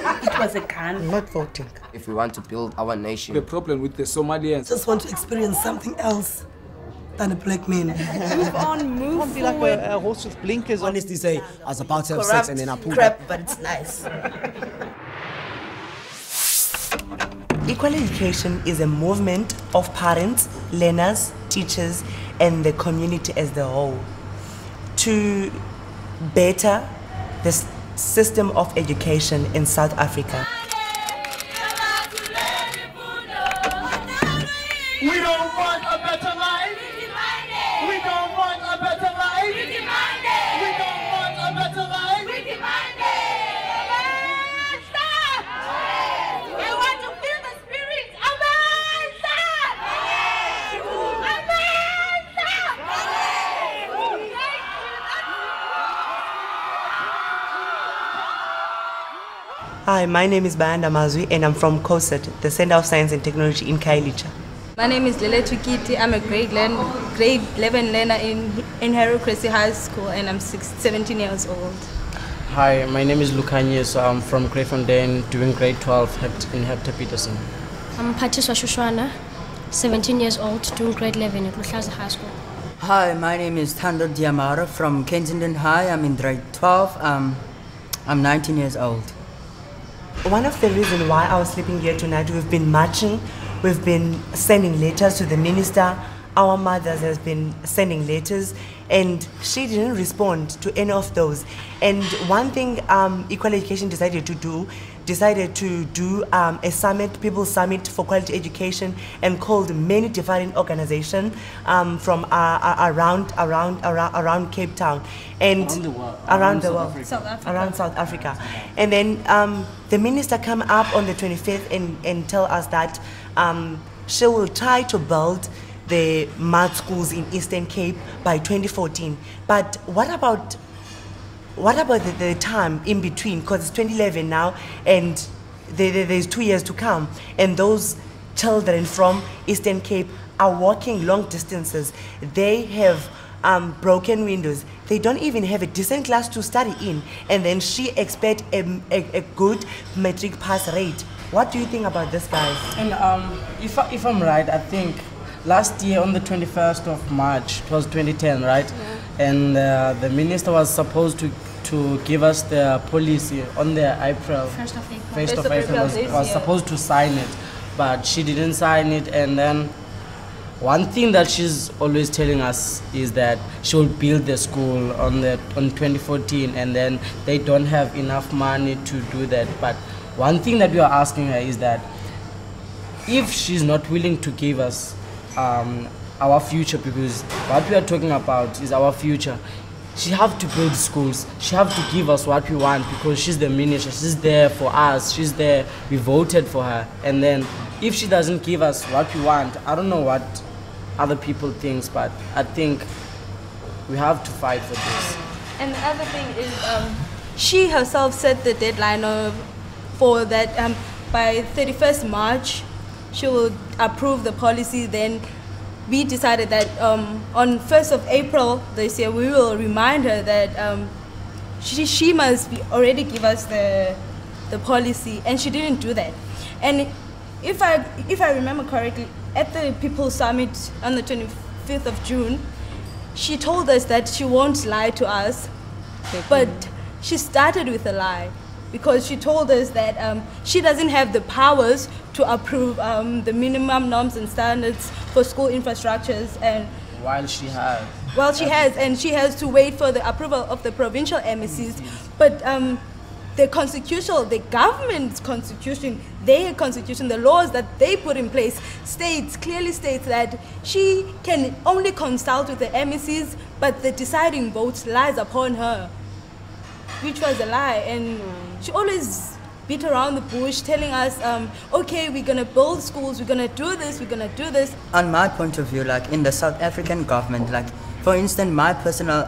It was a gun. I'm not voting. If we want to build our nation. The problem with the Somalians. Just want to experience something else than a black man. Move on, move Can't be like a horse with blinkers on. Honestly say, I was about to have corrupt sex and then I pulled crap, but it's nice. Equal education is a movement of parents, learners, teachers, and the community as the whole to better the system of education in South Africa. We don't want a better life. We don't want a better life. We don't want a better life. I want to feel the spirit. Hi, my name is Bayanda Mazwi and I'm from COSAT, the Center of Science and Technology in Khayelitsha. My name is Lele Tukiti. I'm a grade 11 learner in Hero Cressy High School and I'm 17 years old. Hi, my name is Lukanye, so I'm from Greyfontein doing grade 12 in Hector Peterson. I'm Patiswa Shushwana, 17 years old, doing grade 11 at Luhlaza High School. Hi, my name is Thando Diamara from Kensington High. I'm in grade 12. I'm 19 years old. One of the reasons why I was sleeping here tonight, we've been marching, we've been sending letters to the minister, our mothers has been sending letters, and she didn't respond to any of those. And one thing Equal Education decided to do a summit, People's Summit for Quality Education, and called many different organizations from around Cape Town and around the world, around South Africa. And then the minister came up on the 25th and tell us that she will try to build the math schools in Eastern Cape by 2014. But what about the time in between? Because it's 2011 now, and there's 2 years to come. And those children from Eastern Cape are walking long distances. They have broken windows. They don't even have a decent class to study in. And then she expects a good matric pass rate. What do you think about this, guys? And if I'm right, I think last year on the 21st of March, it was 2010, right? Yeah. And the minister was supposed to give us the policy on the April. 1st of April was supposed to sign it, but she didn't sign it. And then one thing that she's always telling us is that she will build the school on 2014, and then they don't have enough money to do that. But one thing that we are asking her is that if she's not willing to give us our future, because what we are talking about is our future, she have to build schools, she have to give us what we want, because she's the minister, she's there for us, she's there, we voted for her. And then if she doesn't give us what we want, I don't know what other people think, but I think we have to fight for this. And the other thing is she herself set the deadline for that by 31st March she will approve the policy. Then we decided that on 1st of April this year we will remind her that she must already give us the policy, and she didn't do that. And if I remember correctly, at the People's Summit on the 25th of June, she told us that she won't lie to us, but she started with a lie, because she told us that she doesn't have the powers to approve the minimum norms and standards for school infrastructures. And while she has. Well, she has, and she has to wait for the approval of the provincial MECs. But the government's constitution, their constitution, the laws that they put in place clearly states that she can only consult with the MECs, but the deciding vote lies upon her, which was a lie. And she always beat around the bush, telling us, okay, we're gonna build schools, we're gonna do this, we're gonna do this. On my point of view, like in the South African government, like for instance, my personal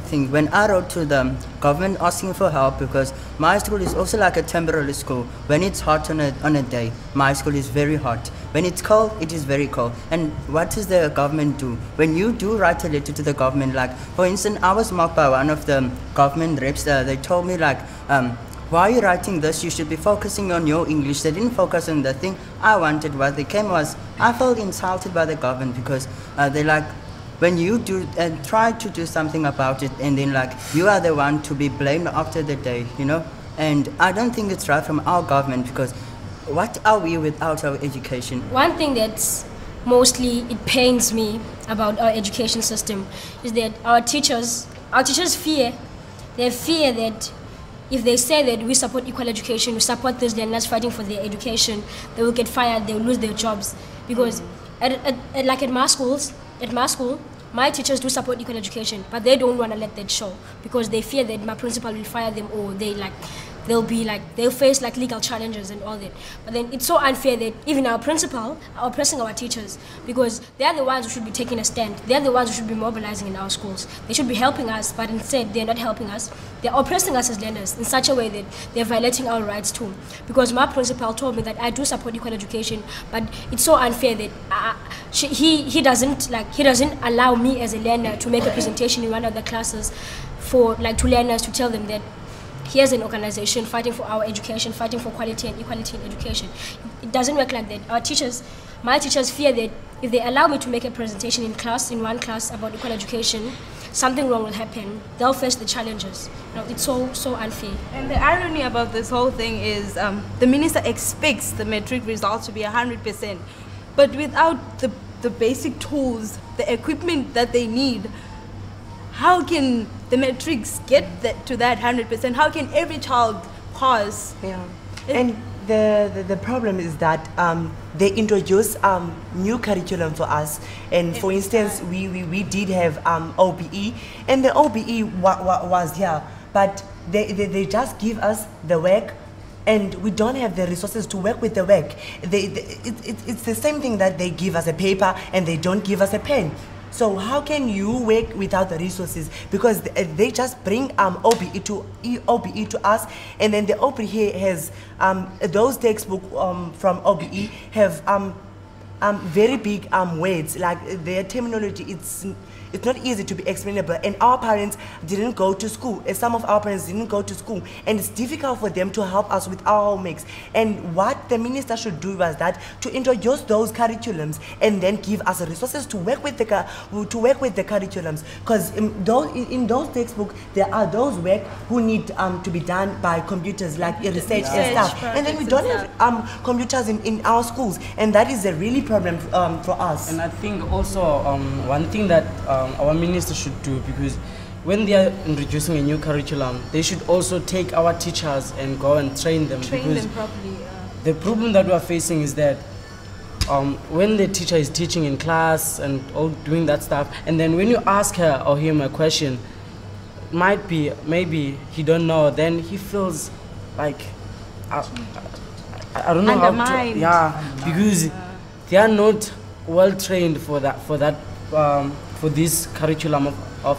thing, when I wrote to the government asking for help, because my school is also like a temporary school. When it's hot on a day, my school is very hot. When it's cold, it is very cold. And what does the government do? When you do write a letter to the government, like for instance, I was mocked by one of the government reps. They told me like, why are you writing this? You should be focusing on your English. They didn't focus on the thing I wanted. What they came was, I felt insulted by the government because they like, when you do and try to do something about it, and then like you are the one to be blamed after the day, you know. And I don't think it's right from our government, because what are we without our education? One thing that's mostly it pains me about our education system is that our teachers fear that if they say that we support equal education, we support those learners fighting for their education, they will get fired, they will lose their jobs. Because at my school, my teachers do support equal education, but they don't want to let that show because they fear that my principal will fire them, or they'll face like legal challenges and all that. But then it's so unfair that even our principal are oppressing our teachers, because they are the ones who should be taking a stand. They are the ones who should be mobilizing in our schools. They should be helping us, but instead they're not helping us. They're oppressing us as learners in such a way that they're violating our rights too. Because my principal told me that I do support equal education, but it's so unfair that he doesn't allow me as a learner to make a presentation in one of the classes to learners, to tell them that here's an organization fighting for our education, fighting for quality and equality in education. It doesn't work like that. My teachers fear that if they allow me to make a presentation in one class about equal education, something wrong will happen. They'll face the challenges. It's so unfair. And the irony about this whole thing is the minister expects the matric results to be 100%, but without the basic tools, the equipment that they need, how can the matrics get to that 100%? How can every child pass? Yeah. And the problem is that they introduce new curriculum for us. And for instance, we did have OBE, and the OBE was here, but they just give us the work, and we don't have the resources to work with the work. It's the same thing that they give us a paper and they don't give us a pen. So how can you work without the resources? Because they just bring OBE to us, and then the OBE has those textbooks from OBE have very big words, like their terminology. It's not easy to be explainable, and our parents didn't go to school. Some of our parents didn't go to school, and it's difficult for them to help us with our homeworks. And what the minister should do was that to introduce those curriculums and then give us resources to work with the curriculums. Because in those textbooks there are those work who need to be done by computers, like research and stuff. And then we don't have computers in our schools, and that is a really problem for us. And I think also one thing that our minister should do, because when they are introducing a new curriculum, they should also take our teachers and go and train them. Train them properly. The problem that we are facing is that when the teacher is teaching in class and all doing that stuff, and then when you ask her or him a question, maybe he don't know, then he feels like I don't know undermined. how to, because they are not well trained for this curriculum of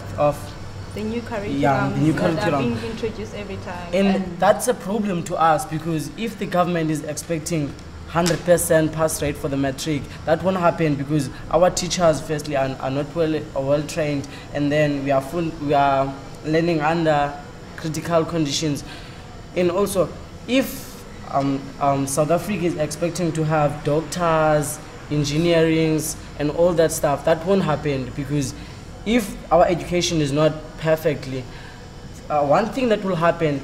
the new curriculum. Yeah, the new curriculum that are being introduced every time. And that's a problem to us, because if the government is expecting 100% pass rate for the matric, that won't happen, because our teachers firstly are not well trained, and then we are learning under critical conditions. And also, if South Africa is expecting to have doctors, engineerings and all that stuff, that won't happen, because if our education is not perfectly, one thing that will happen,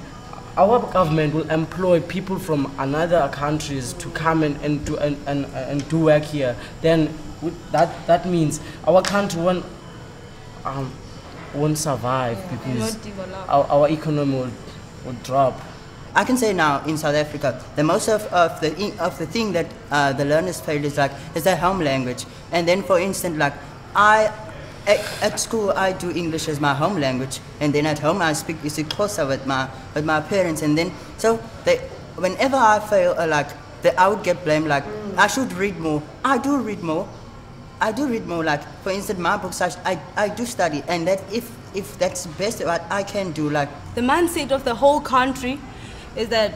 our government will employ people from another countries to come and do work here. Then that means our country won't survive, because our economy will drop. I can say now in South Africa, the most of the thing that the learners fail is their home language. And then, for instance, like at school I do English as my home language, and then at home I speak isiXhosa with my parents. And then whenever I fail, I would get blamed, like I should read more. I do read more. Like, for instance, my books I do study, and that if that's the best what I can do. Like, the mindset of the whole country is that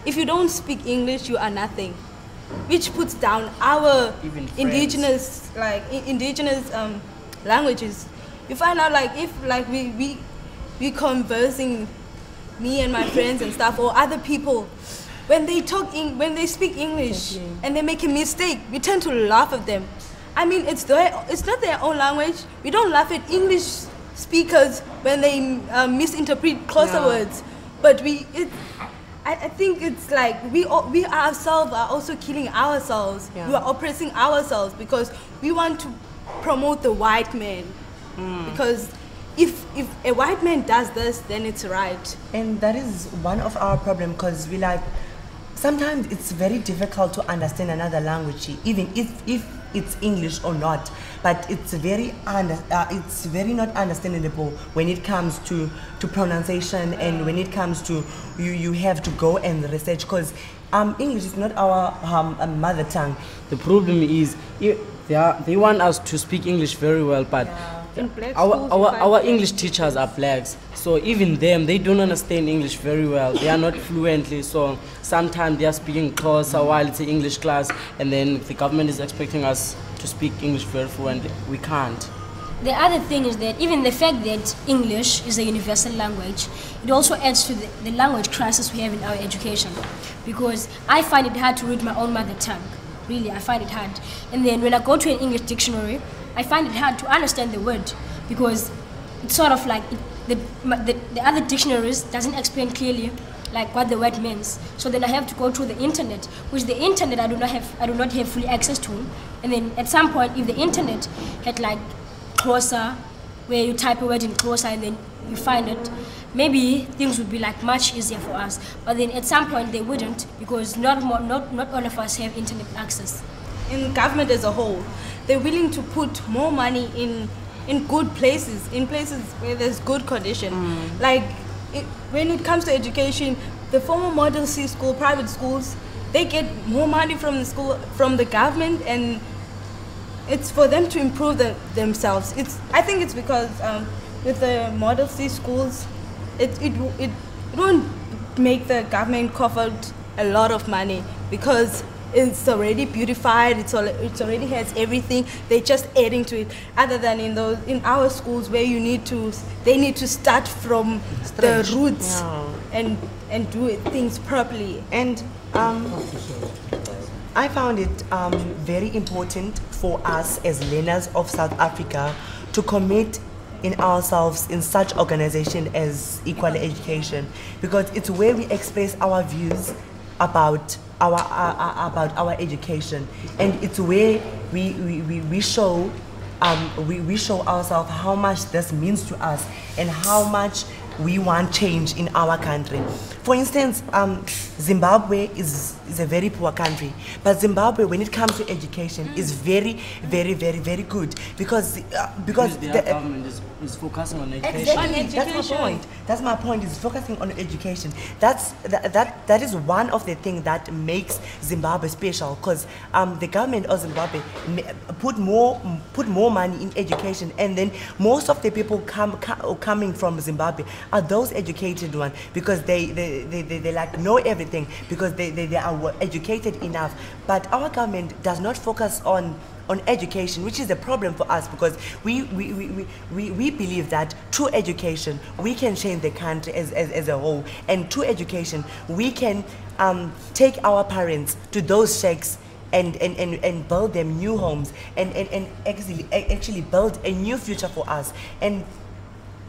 if you don't speak English, you are nothing, which puts down our indigenous languages. You find out, like, if we conversing me and my friends and stuff, or other people, when they speak English and they make a mistake, we tend to laugh at them. I mean, it's not their own language. We don't laugh at English speakers when they misinterpret Xhosa words, but I think it's like we ourselves are also killing ourselves. We are oppressing ourselves because we want to promote the white man. Because if a white man does this, then it's right. And that is one of our problems, because we like, sometimes it's very difficult to understand another language, even if it's English or not. But it's very not understandable when it comes to pronunciation, and when it comes to you have to go and research, because English is not our mother tongue. The problem is they want us to speak English very well, but our English teachers are blacks, so even them, they don't understand English very well. They are not fluently, so sometimes they are speaking Xhosa while it's an English class, and then the government is expecting us to speak English very fluently. We can't. The other thing is that even the fact that English is a universal language, it also adds to the language crisis we have in our education. Because I find it hard to read my own mother tongue. Really, I find it hard. And then when I go to an English dictionary, I find it hard to understand the word, because it's sort of like the other dictionaries doesn't explain clearly like what the word means. So then I have to go to the internet, which the internet I do not have full access to. And then at some point, if the internet had like Xhosa, where you type a word in Xhosa and then you find it, maybe things would be like much easier for us. But then at some point they wouldn't, because not all of us have internet access. In government as a whole, they're willing to put more money in good places, in places where there's good condition. Like when it comes to education, the former Model C school, private schools, they get more money from the government, and it's for them to improve themselves. I think it's because with the Model C schools, it won't make the government cough out a lot of money, because it's already beautified, it already has everything. They're just adding to it. Other than in our schools where they need to start from the roots and do things properly. And I found it very important for us as learners of South Africa to commit in ourselves in such organization as Equal Education, because it's where we express our views about our education, and it's where we show ourselves how much this means to us and how much we want change in our country. For instance, Zimbabwe is a very poor country, but Zimbabwe, when it comes to education, is very, very, very, very good, because the government is focusing on education. Exactly, that's my point. That's my point. Is focusing on education. That is one of the things that makes Zimbabwe special, because the government of Zimbabwe put more money in education, and then most of the people coming from Zimbabwe are those educated ones, because they like know everything, because they are educated enough. But our government does not focus on education, which is a problem for us, because we believe that through education we can change the country as a whole, and through education we can take our parents to those shacks and build them new homes and actually build a new future for us. And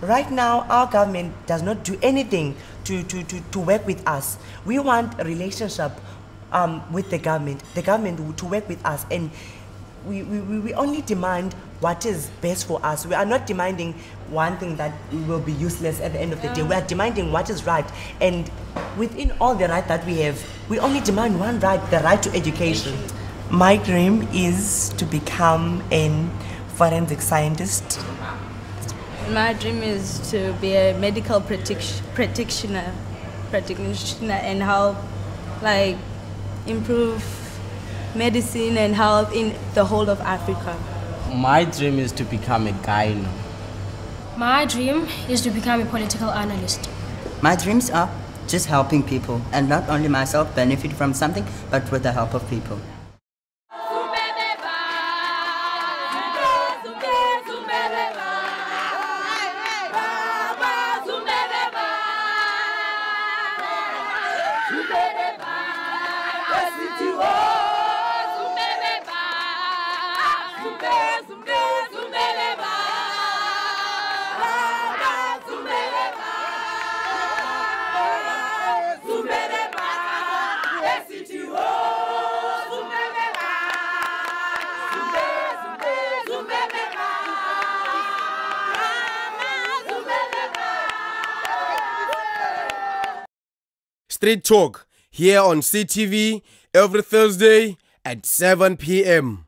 right now our government does not do anything to work with us. We want a relationship with the government to work with us, and we only demand what is best for us. We are not demanding one thing that will be useless at the end of the day. We are demanding what is right, and within all the right that we have, we only demand one right, the right to education. My dream is to become a forensic scientist. My dream is to be a medical practitioner and help like improve medicine and health in the whole of Africa. My dream is to become a gyno. My dream is to become a political analyst. My dreams are just helping people, and not only myself benefit from something, but with the help of people. Street Talk here on CTV every Thursday at 7 p.m.